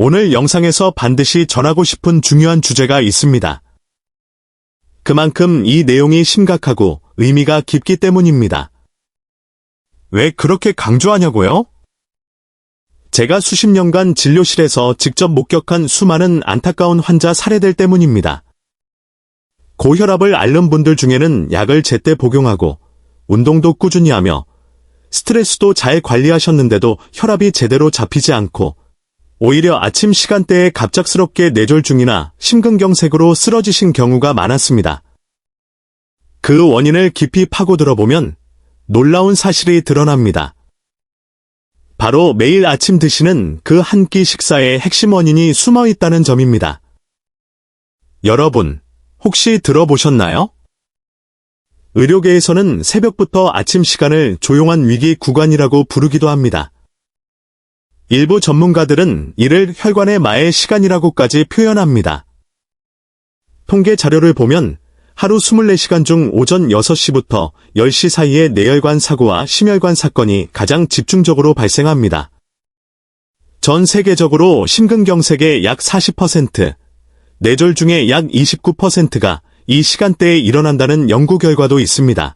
오늘 영상에서 반드시 전하고 싶은 중요한 주제가 있습니다. 그만큼 이 내용이 심각하고 의미가 깊기 때문입니다. 왜 그렇게 강조하냐고요? 제가 수십 년간 진료실에서 직접 목격한 수많은 안타까운 환자 사례들 때문입니다. 고혈압을 앓는 분들 중에는 약을 제때 복용하고 운동도 꾸준히 하며 스트레스도 잘 관리하셨는데도 혈압이 제대로 잡히지 않고 오히려 아침 시간대에 갑작스럽게 뇌졸중이나 심근경색으로 쓰러지신 경우가 많았습니다. 그 원인을 깊이 파고들어보면 놀라운 사실이 드러납니다. 바로 매일 아침 드시는 그 한 끼 식사의 핵심 원인이 숨어 있다는 점입니다. 여러분, 혹시 들어보셨나요? 의료계에서는 새벽부터 아침 시간을 조용한 위기 구간이라고 부르기도 합니다. 일부 전문가들은 이를 혈관의 마의 시간이라고까지 표현합니다. 통계 자료를 보면 하루 24시간 중 오전 6시부터 10시 사이에 뇌혈관 사고와 심혈관 사건이 가장 집중적으로 발생합니다. 전 세계적으로 심근경색의 약 40%, 뇌졸중의 약 29%가 이 시간대에 일어난다는 연구 결과도 있습니다.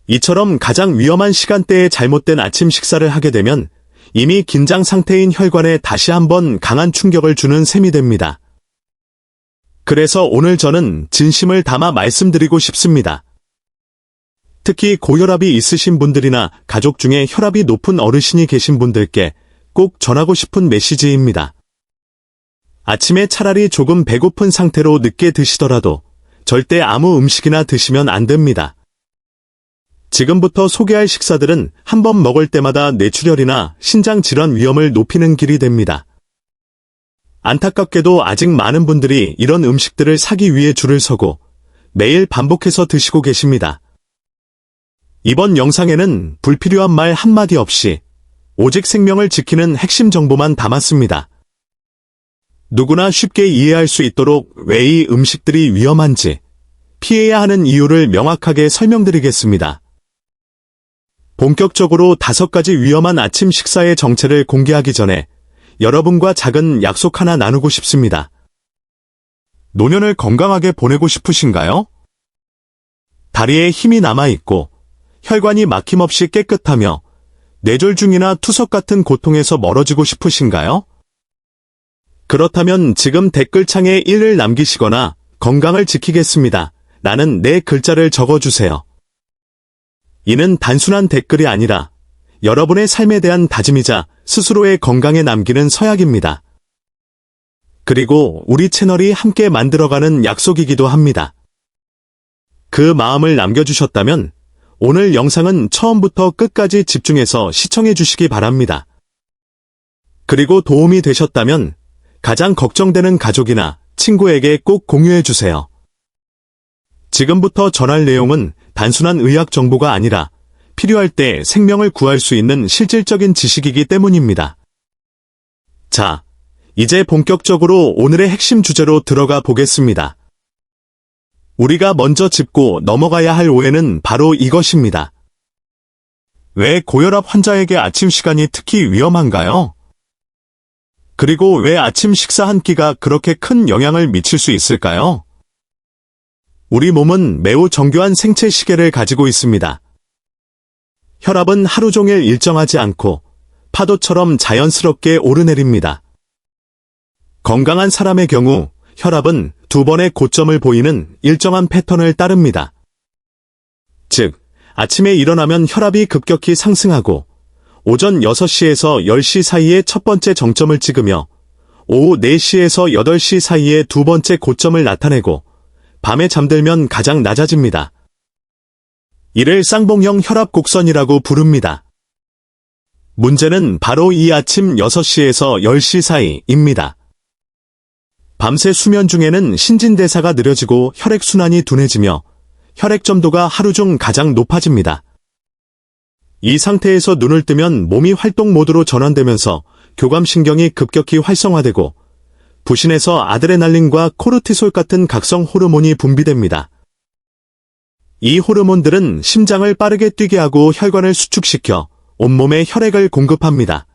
이처럼 가장 위험한 시간대에 잘못된 아침 식사를 하게 되면 이미 긴장 상태인 혈관에 다시 한번 강한 충격을 주는 셈이 됩니다. 그래서 오늘 저는 진심을 담아 말씀드리고 싶습니다. 특히 고혈압이 있으신 분들이나 가족 중에 혈압이 높은 어르신이 계신 분들께 꼭 전하고 싶은 메시지입니다. 아침에 차라리 조금 배고픈 상태로 늦게 드시더라도 절대 아무 음식이나 드시면 안 됩니다. 지금부터 소개할 식사들은 한 번 먹을 때마다 뇌출혈이나 신장 질환 위험을 높이는 길이 됩니다. 안타깝게도 아직 많은 분들이 이런 음식들을 사기 위해 줄을 서고 매일 반복해서 드시고 계십니다. 이번 영상에는 불필요한 말 한마디 없이 오직 생명을 지키는 핵심 정보만 담았습니다. 누구나 쉽게 이해할 수 있도록 왜 이 음식들이 위험한지, 피해야 하는 이유를 명확하게 설명드리겠습니다. 본격적으로 5가지 위험한 아침 식사의 정체를 공개하기 전에 여러분과 작은 약속 하나 나누고 싶습니다. 노년을 건강하게 보내고 싶으신가요? 다리에 힘이 남아있고 혈관이 막힘없이 깨끗하며 뇌졸중이나 투석 같은 고통에서 멀어지고 싶으신가요? 그렇다면 지금 댓글창에 1을 남기시거나 건강을 지키겠습니다. 라는 네 글자를 적어주세요. 이는 단순한 댓글이 아니라 여러분의 삶에 대한 다짐이자 스스로의 건강에 남기는 서약입니다. 그리고 우리 채널이 함께 만들어가는 약속이기도 합니다. 그 마음을 남겨주셨다면 오늘 영상은 처음부터 끝까지 집중해서 시청해 주시기 바랍니다. 그리고 도움이 되셨다면 가장 걱정되는 가족이나 친구에게 꼭 공유해 주세요. 지금부터 전할 내용은 단순한 의학 정보가 아니라 필요할 때 생명을 구할 수 있는 실질적인 지식이기 때문입니다. 자, 이제 본격적으로 오늘의 핵심 주제로 들어가 보겠습니다. 우리가 먼저 짚고 넘어가야 할 오해는 바로 이것입니다. 왜 고혈압 환자에게 아침 시간이 특히 위험한가요? 그리고 왜 아침 식사 한 끼가 그렇게 큰 영향을 미칠 수 있을까요? 우리 몸은 매우 정교한 생체 시계를 가지고 있습니다. 혈압은 하루 종일 일정하지 않고 파도처럼 자연스럽게 오르내립니다. 건강한 사람의 경우 혈압은 2번의 고점을 보이는 일정한 패턴을 따릅니다. 즉, 아침에 일어나면 혈압이 급격히 상승하고 오전 6시에서 10시 사이에 첫 번째 정점을 찍으며 오후 4시에서 8시 사이에 두 번째 고점을 나타내고 밤에 잠들면 가장 낮아집니다. 이를 쌍봉형 혈압 곡선이라고 부릅니다. 문제는 바로 이 아침 6시에서 10시 사이입니다. 밤새 수면 중에는 신진대사가 느려지고 혈액순환이 둔해지며 혈액점도가 하루 중 가장 높아집니다. 이 상태에서 눈을 뜨면 몸이 활동 모드로 전환되면서 교감신경이 급격히 활성화되고 부신에서 아드레날린과 코르티솔 같은 각성 호르몬이 분비됩니다. 이 호르몬들은 심장을 빠르게 뛰게 하고 혈관을 수축시켜 온몸에 혈액을 공급합니다.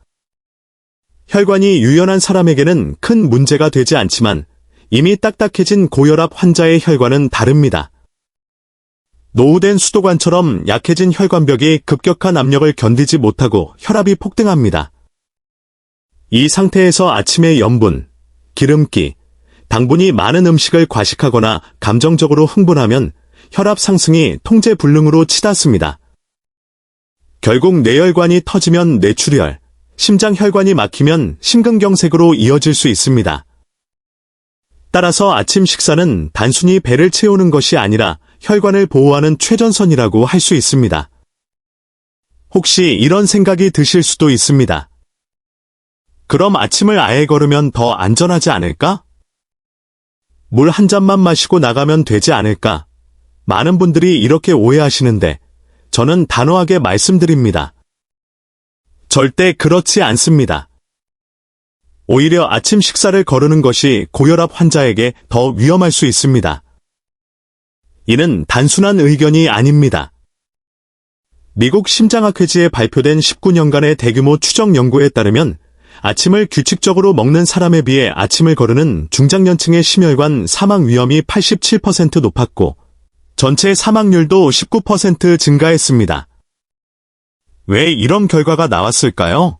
혈관이 유연한 사람에게는 큰 문제가 되지 않지만 이미 딱딱해진 고혈압 환자의 혈관은 다릅니다. 노후된 수도관처럼 약해진 혈관벽이 급격한 압력을 견디지 못하고 혈압이 폭등합니다. 이 상태에서 아침에 염분, 기름기, 당분이 많은 음식을 과식하거나 감정적으로 흥분하면 혈압 상승이 통제불능으로 치닫습니다. 결국 뇌혈관이 터지면 뇌출혈, 심장혈관이 막히면 심근경색으로 이어질 수 있습니다. 따라서 아침 식사는 단순히 배를 채우는 것이 아니라 혈관을 보호하는 최전선이라고 할 수 있습니다. 혹시 이런 생각이 드실 수도 있습니다. 그럼 아침을 아예 걸으면 더 안전하지 않을까? 물 한 잔만 마시고 나가면 되지 않을까? 많은 분들이 이렇게 오해하시는데 저는 단호하게 말씀드립니다. 절대 그렇지 않습니다. 오히려 아침 식사를 거르는 것이 고혈압 환자에게 더 위험할 수 있습니다. 이는 단순한 의견이 아닙니다. 미국 심장학회지에 발표된 19년간의 대규모 추적 연구에 따르면 아침을 규칙적으로 먹는 사람에 비해 아침을 거르는 중장년층의 심혈관 사망 위험이 87% 높았고 전체 사망률도 19% 증가했습니다. 왜 이런 결과가 나왔을까요?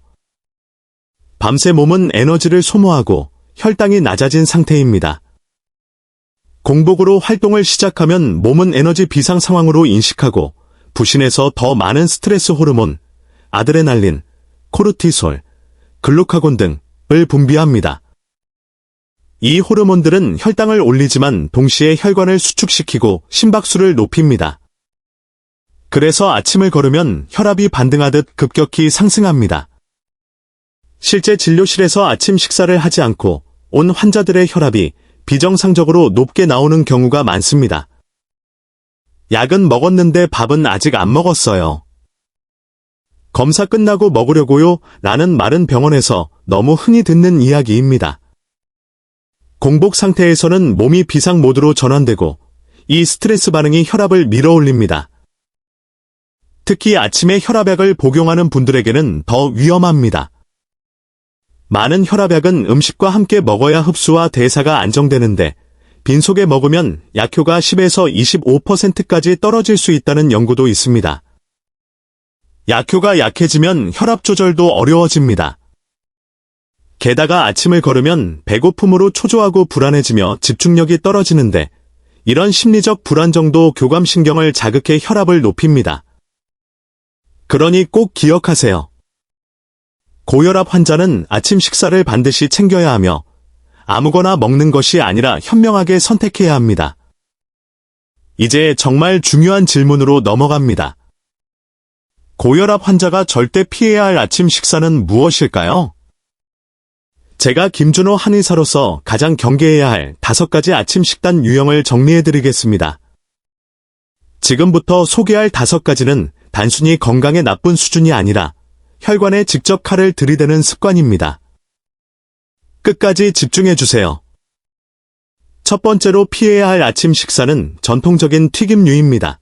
밤새 몸은 에너지를 소모하고 혈당이 낮아진 상태입니다. 공복으로 활동을 시작하면 몸은 에너지 비상 상황으로 인식하고 부신에서 더 많은 스트레스 호르몬, 아드레날린, 코르티솔, 글루카곤 등을 분비합니다. 이 호르몬들은 혈당을 올리지만 동시에 혈관을 수축시키고 심박수를 높입니다. 그래서 아침을 걸으면 혈압이 반등하듯 급격히 상승합니다. 실제 진료실에서 아침 식사를 하지 않고 온 환자들의 혈압이 비정상적으로 높게 나오는 경우가 많습니다. 약은 먹었는데 밥은 아직 안 먹었어요. 검사 끝나고 먹으려고요? 라는 말은 병원에서 너무 흔히 듣는 이야기입니다. 공복 상태에서는 몸이 비상 모드로 전환되고 이 스트레스 반응이 혈압을 밀어올립니다. 특히 아침에 혈압약을 복용하는 분들에게는 더 위험합니다. 많은 혈압약은 음식과 함께 먹어야 흡수와 대사가 안정되는데 빈속에 먹으면 약효가 10에서 25%까지 떨어질 수 있다는 연구도 있습니다. 약효가 약해지면 혈압 조절도 어려워집니다. 게다가 아침을 걸으면 배고픔으로 초조하고 불안해지며 집중력이 떨어지는데 이런 심리적 불안정도 교감신경을 자극해 혈압을 높입니다. 그러니 꼭 기억하세요. 고혈압 환자는 아침 식사를 반드시 챙겨야 하며 아무거나 먹는 것이 아니라 현명하게 선택해야 합니다. 이제 정말 중요한 질문으로 넘어갑니다. 고혈압 환자가 절대 피해야 할 아침 식사는 무엇일까요? 제가 김준호 한의사로서 가장 경계해야 할 5가지 아침 식단 유형을 정리해드리겠습니다. 지금부터 소개할 5가지는 단순히 건강에 나쁜 수준이 아니라 혈관에 직접 칼을 들이대는 습관입니다. 끝까지 집중해주세요. 첫 번째로 피해야 할 아침 식사는 전통적인 튀김류입니다.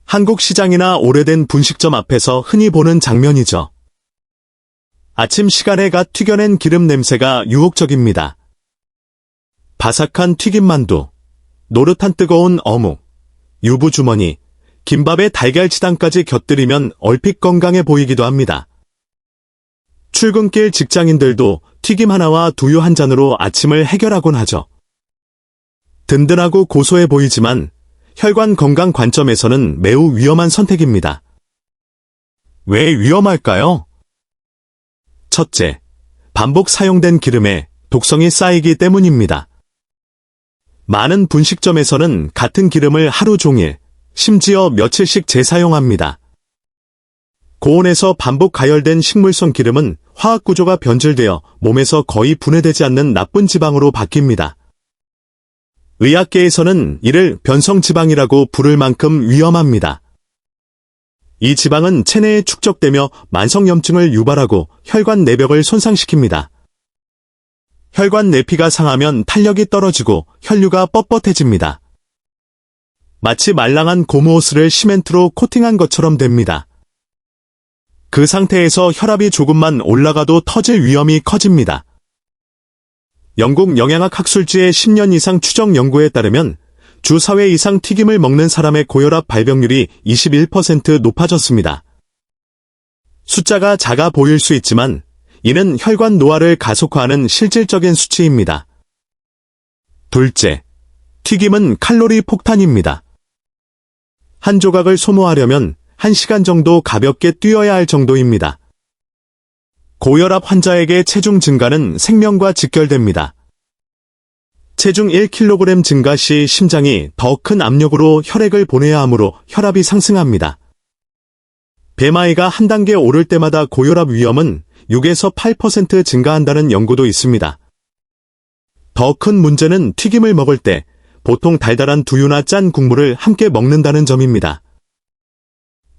한국 시장이나 오래된 분식점 앞에서 흔히 보는 장면이죠. 아침 시간에 갓 튀겨낸 기름 냄새가 유혹적입니다. 바삭한 튀김만두, 노릇한 뜨거운 어묵, 유부주머니, 김밥에 달걀치단까지 곁들이면 얼핏 건강해 보이기도 합니다. 출근길 직장인들도 튀김 하나와 두유 한 잔으로 아침을 해결하곤 하죠. 든든하고 고소해 보이지만 혈관 건강 관점에서는 매우 위험한 선택입니다. 왜 위험할까요? 첫째, 반복 사용된 기름에 독성이 쌓이기 때문입니다. 많은 분식점에서는 같은 기름을 하루 종일, 심지어 며칠씩 재사용합니다. 고온에서 반복 가열된 식물성 기름은 화학 구조가 변질되어 몸에서 거의 분해되지 않는 나쁜 지방으로 바뀝니다. 의학계에서는 이를 변성지방이라고 부를 만큼 위험합니다. 이 지방은 체내에 축적되며 만성염증을 유발하고 혈관 내벽을 손상시킵니다. 혈관 내피가 상하면 탄력이 떨어지고 혈류가 뻣뻣해집니다. 마치 말랑한 고무호스를 시멘트로 코팅한 것처럼 됩니다. 그 상태에서 혈압이 조금만 올라가도 터질 위험이 커집니다. 영국 영양학 학술지의 10년 이상 추적 연구에 따르면 주 4회 이상 튀김을 먹는 사람의 고혈압 발병률이 21% 높아졌습니다. 숫자가 작아 보일 수 있지만 이는 혈관 노화를 가속화하는 실질적인 수치입니다. 둘째, 튀김은 칼로리 폭탄입니다. 한 조각을 소모하려면 1시간 정도 가볍게 뛰어야 할 정도입니다. 고혈압 환자에게 체중 증가는 생명과 직결됩니다. 체중 1kg 증가 시 심장이 더 큰 압력으로 혈액을 보내야 하므로 혈압이 상승합니다. BMI가 한 단계 오를 때마다 고혈압 위험은 6에서 8% 증가한다는 연구도 있습니다. 더 큰 문제는 튀김을 먹을 때 보통 달달한 두유나 짠 국물을 함께 먹는다는 점입니다.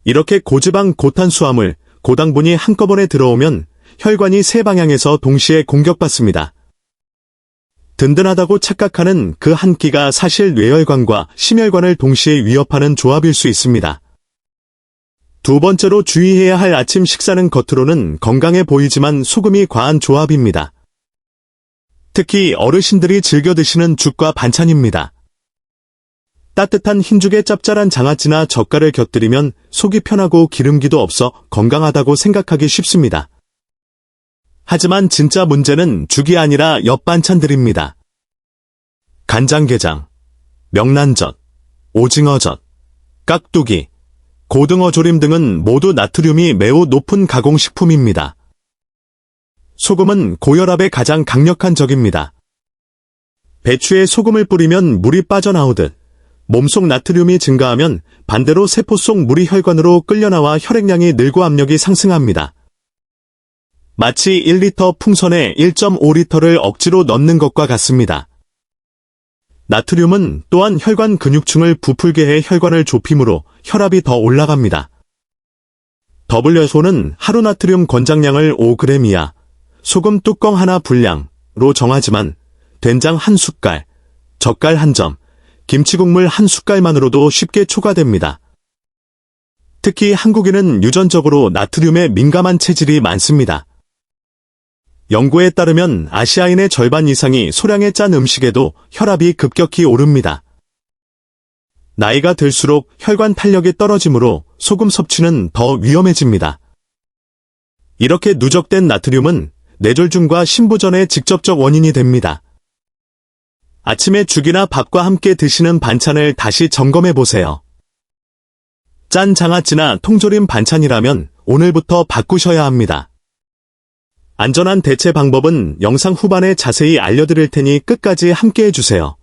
이렇게 고지방, 고탄수화물, 고당분이 한꺼번에 들어오면 혈관이 세 방향에서 동시에 공격받습니다. 든든하다고 착각하는 그 한 끼가 사실 뇌혈관과 심혈관을 동시에 위협하는 조합일 수 있습니다. 두 번째로 주의해야 할 아침 식사는 겉으로는 건강해 보이지만 소금이 과한 조합입니다. 특히 어르신들이 즐겨 드시는 죽과 반찬입니다. 따뜻한 흰죽에 짭짤한 장아찌나 젓갈을 곁들이면 속이 편하고 기름기도 없어 건강하다고 생각하기 쉽습니다. 하지만 진짜 문제는 죽이 아니라 옆반찬들입니다. 간장게장, 명란젓, 오징어젓, 깍두기, 고등어 조림 등은 모두 나트륨이 매우 높은 가공식품입니다. 소금은 고혈압의 가장 강력한 적입니다. 배추에 소금을 뿌리면 물이 빠져나오듯 몸속 나트륨이 증가하면 반대로 세포 속 물이 혈관으로 끌려나와 혈액량이 늘고 압력이 상승합니다. 마치 1리터 풍선에 1.5리터를 억지로 넣는 것과 같습니다. 나트륨은 또한 혈관 근육층을 부풀게 해 혈관을 좁히므로 혈압이 더 올라갑니다. WHO는 하루 나트륨 권장량을 5g 이하, 소금 뚜껑 하나 분량으로 정하지만 된장 한 숟갈, 젓갈 한 점, 김치국물 한 숟갈만으로도 쉽게 초과됩니다. 특히 한국인은 유전적으로 나트륨에 민감한 체질이 많습니다. 연구에 따르면 아시아인의 절반 이상이 소량의 짠 음식에도 혈압이 급격히 오릅니다. 나이가 들수록 혈관 탄력이 떨어지므로 소금 섭취는 더 위험해집니다. 이렇게 누적된 나트륨은 뇌졸중과 심부전의 직접적 원인이 됩니다. 아침에 죽이나 밥과 함께 드시는 반찬을 다시 점검해 보세요. 짠 장아찌나 통조림 반찬이라면 오늘부터 바꾸셔야 합니다. 안전한 대체 방법은 영상 후반에 자세히 알려드릴 테니 끝까지 함께 해주세요.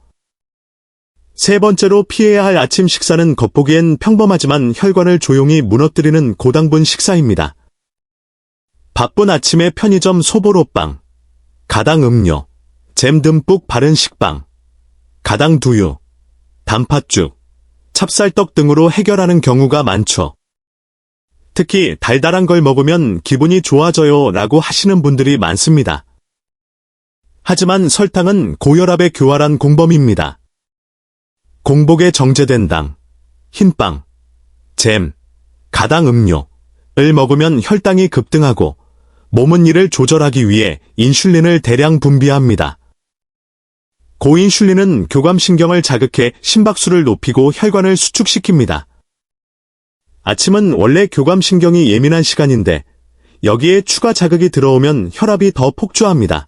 세 번째로 피해야 할 아침 식사는 겉보기엔 평범하지만 혈관을 조용히 무너뜨리는 고당분 식사입니다. 바쁜 아침에 편의점 소보로빵, 가당 음료, 잼 듬뿍 바른 식빵, 가당 두유, 단팥죽, 찹쌀떡 등으로 해결하는 경우가 많죠. 특히 달달한 걸 먹으면 기분이 좋아져요 라고 하시는 분들이 많습니다. 하지만 설탕은 고혈압의 교활한 공범입니다. 공복에 정제된 당, 흰빵, 잼, 가당 음료를 먹으면 혈당이 급등하고 몸은 이를 조절하기 위해 인슐린을 대량 분비합니다. 고인슐린은 교감신경을 자극해 심박수를 높이고 혈관을 수축시킵니다. 아침은 원래 교감신경이 예민한 시간인데 여기에 추가 자극이 들어오면 혈압이 더 폭주합니다.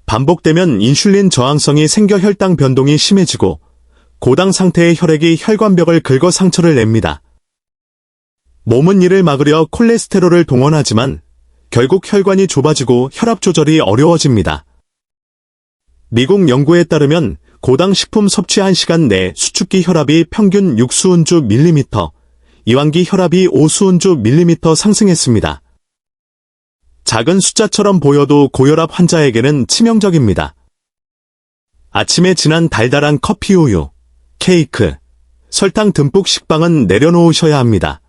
반복되면 인슐린 저항성이 생겨 혈당 변동이 심해지고 고당 상태의 혈액이 혈관벽을 긁어 상처를 냅니다. 몸은 이를 막으려 콜레스테롤을 동원하지만 결국 혈관이 좁아지고 혈압 조절이 어려워집니다. 미국 연구에 따르면 고당 식품 섭취 1시간 내 수축기 혈압이 평균 6수은주 밀리미터, 이완기 혈압이 5수은주 밀리미터 상승했습니다. 작은 숫자처럼 보여도 고혈압 환자에게는 치명적입니다. 아침에 진한 달달한 커피 우유, 케이크, 설탕 듬뿍 식빵은 내려놓으셔야 합니다.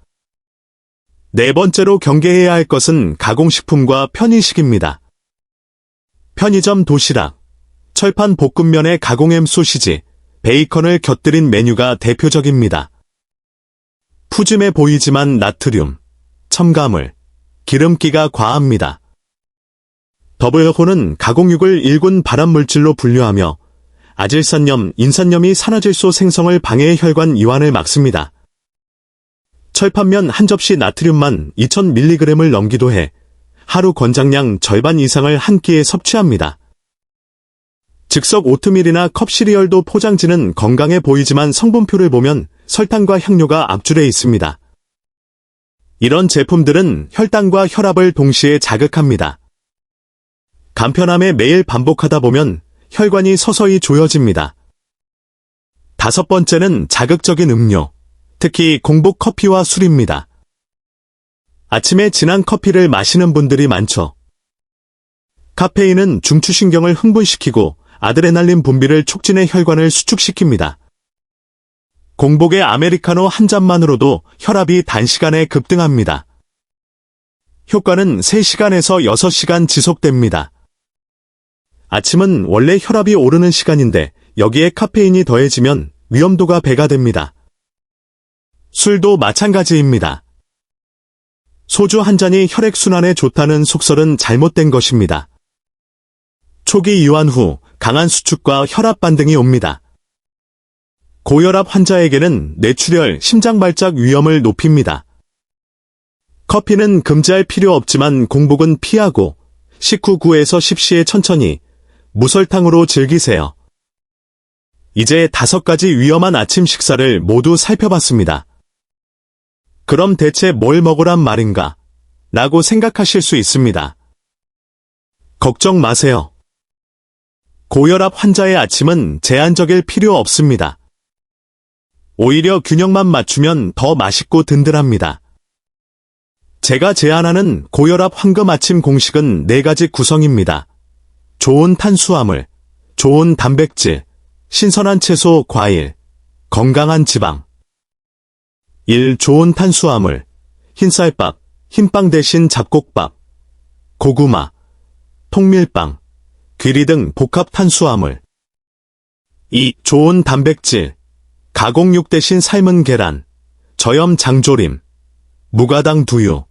네 번째로 경계해야 할 것은 가공식품과 편의식입니다. 편의점 도시락, 철판 볶음면에 가공햄 소시지, 베이컨을 곁들인 메뉴가 대표적입니다. 푸짐해 보이지만 나트륨, 첨가물, 기름기가 과합니다. WHO는 가공육을 1군 발암물질로 분류하며 아질산염, 인산염이 산화질소 생성을 방해해 혈관 이완을 막습니다. 철판면 한 접시 나트륨만 2000mg을 넘기도 해 하루 권장량 절반 이상을 한 끼에 섭취합니다. 즉석 오트밀이나 컵 시리얼도 포장지는 건강해 보이지만 성분표를 보면 설탕과 향료가 압축돼 있습니다. 이런 제품들은 혈당과 혈압을 동시에 자극합니다. 간편함에 매일 반복하다 보면 혈관이 서서히 조여집니다. 5번째는 자극적인 음료, 특히 공복 커피와 술입니다. 아침에 진한 커피를 마시는 분들이 많죠. 카페인은 중추신경을 흥분시키고 아드레날린 분비를 촉진해 혈관을 수축시킵니다. 공복에 아메리카노 한 잔만으로도 혈압이 단시간에 급등합니다. 효과는 3시간에서 6시간 지속됩니다. 아침은 원래 혈압이 오르는 시간인데 여기에 카페인이 더해지면 위험도가 배가 됩니다. 술도 마찬가지입니다. 소주 한 잔이 혈액순환에 좋다는 속설은 잘못된 것입니다. 초기 이완 후 강한 수축과 혈압 반등이 옵니다. 고혈압 환자에게는 뇌출혈, 심장발작 위험을 높입니다. 커피는 금지할 필요 없지만 공복은 피하고 식후 9에서 10시에 천천히 무설탕으로 즐기세요. 이제 5가지 위험한 아침 식사를 모두 살펴봤습니다. 그럼 대체 뭘 먹으란 말인가? 라고 생각하실 수 있습니다. 걱정 마세요. 고혈압 환자의 아침은 제한적일 필요 없습니다. 오히려 균형만 맞추면 더 맛있고 든든합니다. 제가 제안하는 고혈압 황금 아침 공식은 4가지 구성입니다. 좋은 탄수화물, 좋은 단백질, 신선한 채소, 과일, 건강한 지방. 1. 좋은 탄수화물, 흰쌀밥, 흰빵 대신 잡곡밥, 고구마, 통밀빵, 귀리 등 복합 탄수화물. 2. 좋은 단백질, 가공육 대신 삶은 계란, 저염 장조림, 무가당 두유,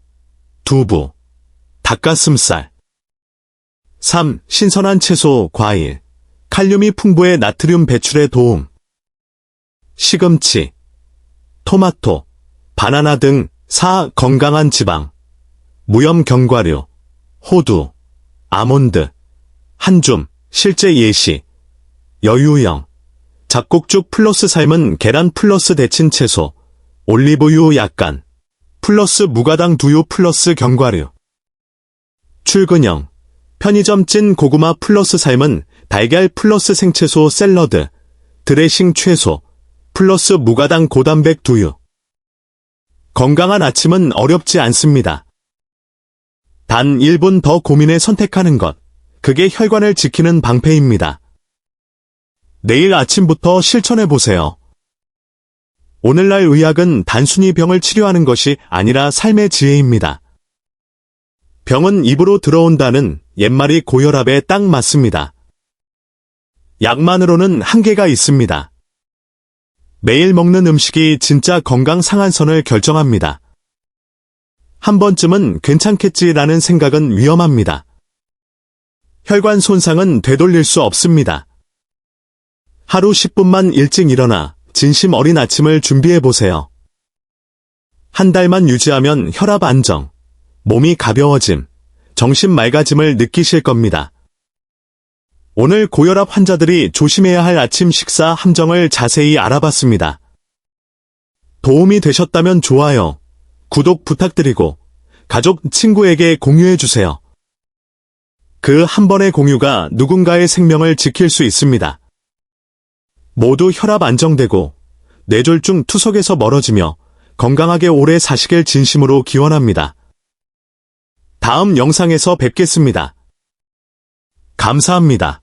두부, 닭가슴살. 3. 신선한 채소, 과일, 칼륨이 풍부해 나트륨 배출에 도움. 시금치, 토마토, 바나나 등. 4. 건강한 지방, 무염 견과류, 호두, 아몬드, 한줌, 실제 예시, 여유형, 잡곡죽 플러스 삶은 계란 플러스 데친 채소, 올리브유 약간, 플러스 무가당 두유 플러스 견과류. 출근형, 편의점 찐 고구마 플러스 삶은 달걀 플러스 생채소 샐러드, 드레싱 채소, 플러스 무가당 고단백 두유. 건강한 아침은 어렵지 않습니다. 단 1분 더 고민해 선택하는 것, 그게 혈관을 지키는 방패입니다. 내일 아침부터 실천해보세요. 오늘날 의학은 단순히 병을 치료하는 것이 아니라 삶의 지혜입니다. 병은 입으로 들어온다는 옛말이 고혈압에 딱 맞습니다. 약만으로는 한계가 있습니다. 매일 먹는 음식이 진짜 건강 상한선을 결정합니다. 한 번쯤은 괜찮겠지라는 생각은 위험합니다. 혈관 손상은 되돌릴 수 없습니다. 하루 10분만 일찍 일어나 진심 어린 아침을 준비해보세요. 한 달만 유지하면 혈압 안정, 몸이 가벼워짐, 정신 맑아짐을 느끼실 겁니다. 오늘 고혈압 환자들이 조심해야 할 아침 식사 함정을 자세히 알아봤습니다. 도움이 되셨다면 좋아요, 구독 부탁드리고 가족, 친구에게 공유해주세요. 그 한 번의 공유가 누군가의 생명을 지킬 수 있습니다. 모두 혈압 안정되고 뇌졸중 투석에서 멀어지며 건강하게 오래 사시길 진심으로 기원합니다. 다음 영상에서 뵙겠습니다. 감사합니다.